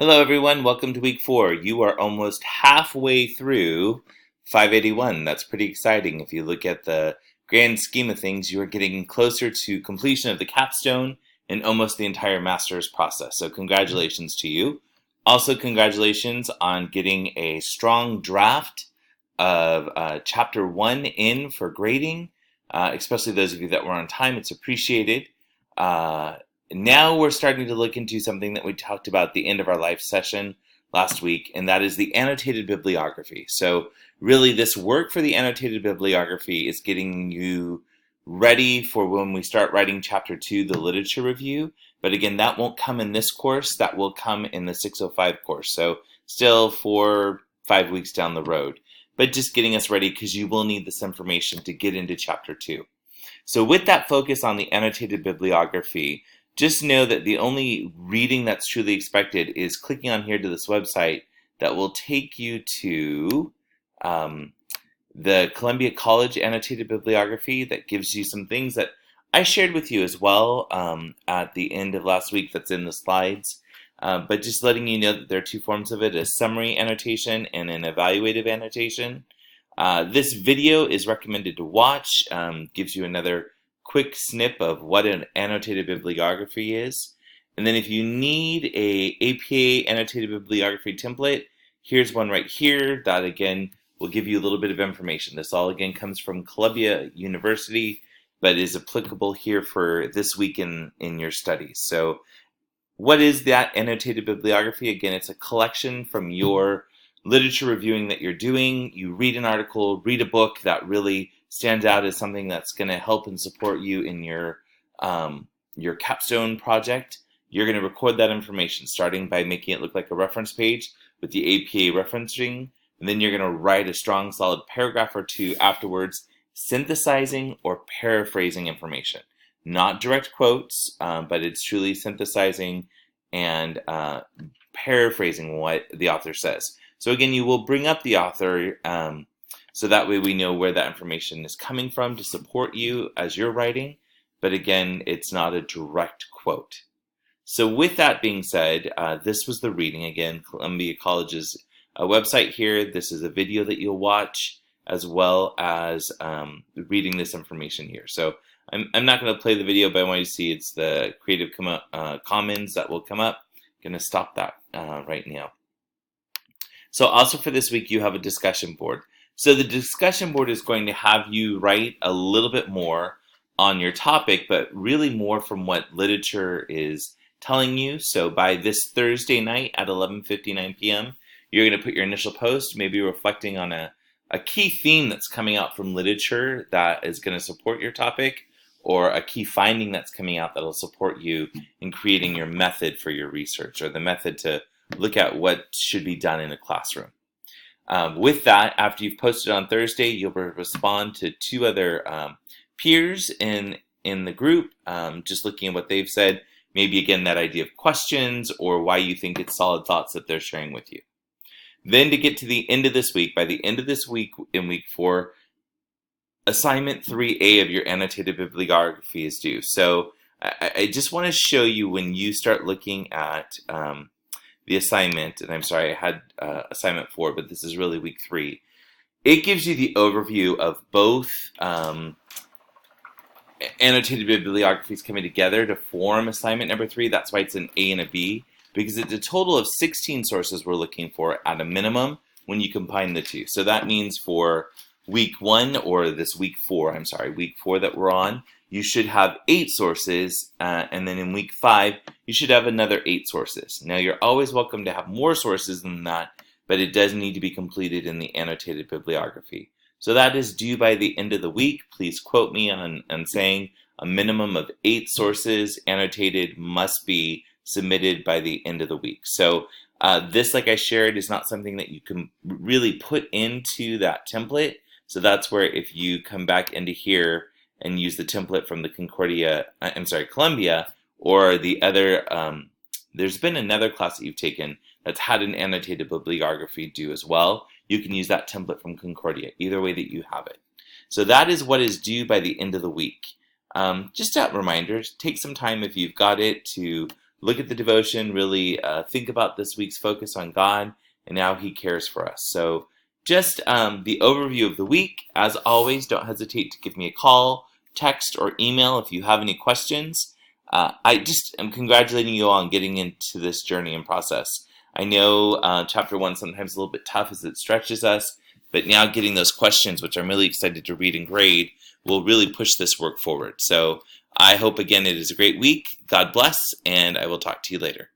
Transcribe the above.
Hello, everyone. Welcome to week 4. You are almost halfway through 581. That's pretty exciting. If you look at the grand scheme of things, you are getting closer to completion of the capstone and almost the entire master's process. So congratulations to you. Also, congratulations on getting a strong draft of chapter 1 in for grading, especially those of you that were on time. It's appreciated. Now we're starting to look into something that we talked about at the end of our life session last week, and that is the annotated bibliography. So really this work for the annotated bibliography is getting you ready for when we start writing chapter 2, the literature review. But again, that won't come in this course, that will come in the 605 course. So still 4-5 weeks down the road, but just getting us ready because you will need this information to get into chapter 2. So with that focus on the annotated bibliography, just know that the only reading that's truly expected is clicking on here to this website that will take you to the Columbia College Annotated Bibliography that gives you some things that I shared with you as well at the end of last week that's in the slides. But just letting you know that there are two forms of it, a summary annotation and an evaluative annotation. This video is recommended to watch, gives you another quick snip of what an annotated bibliography is. And then if you need a APA annotated bibliography template, here's one right here that again will give you a little bit of information. This all again comes from Columbia University, but is applicable here for this week in your studies. So what is that annotated bibliography? Again, it's a collection from your literature reviewing that you're doing. You read an article, read a book that really stands out as something that's going to help and support you in your capstone project. You're going to record that information, starting by making it look like a reference page with the APA referencing, and then you're going to write a strong, solid paragraph or two afterwards, synthesizing or paraphrasing information. Not direct quotes, but it's truly synthesizing and paraphrasing what the author says. So again, you will bring up the author so that way we know where that information is coming from to support you as you're writing. But again, it's not a direct quote. So with that being said, this was the reading. Again, Columbia College's website here. This is a video that you'll watch as well as reading this information here. So I'm not going to play the video, but I want you to see it's the Creative Commons that will come up. I'm going to stop that right now. So also for this week, you have a discussion board. So the discussion board is going to have you write a little bit more on your topic, but really more from what literature is telling you. So by this Thursday night at 11:59 p.m., you're going to put your initial post, maybe reflecting on a key theme that's coming out from literature that is going to support your topic, or a key finding that's coming out that will support you in creating your method for your research, or the method to look at what should be done in a classroom. With that, after you've posted on Thursday, you'll respond to 2 other peers in the group, just looking at what they've said, maybe again that idea of questions or why you think it's solid thoughts that they're sharing with you. Then to get to the end of this week, by the end of this week in week 4, assignment 3A of your annotated bibliography is due. So I just want to show you when you start looking at the assignment, and I'm sorry I had assignment 4, but this is really week 3. It gives you the overview of both annotated bibliographies coming together to form assignment number 3. That's why it's an A and a B, because it's a total of 16 sources we're looking for at a minimum when you combine the two. So that means for week 1, or this week 4 that we're on, you should have 8 sources, and then in week 5, you should have another 8 sources. Now, you're always welcome to have more sources than that, but it does need to be completed in the annotated bibliography. So that is due by the end of the week. Please quote me on saying a minimum of 8 sources annotated must be submitted by the end of the week. So this, like I shared, is not something that you can really put into that template. So that's where if you come back into here and use the template from the Columbia, or the other, there's been another class that you've taken that's had an annotated bibliography due as well. You can use that template from Concordia, either way that you have it. So that is what is due by the end of the week. Just a reminder, take some time if you've got it to look at the devotion, really think about this week's focus on God and how He cares for us. So just the overview of the week. As always, don't hesitate to give me a call, text, or email if you have any questions. I just am congratulating you all on getting into this journey and process. I know chapter 1 sometimes a little bit tough as it stretches us, but now getting those questions, which I'm really excited to read and grade, will really push this work forward. So I hope, again, it is a great week. God bless, and I will talk to you later.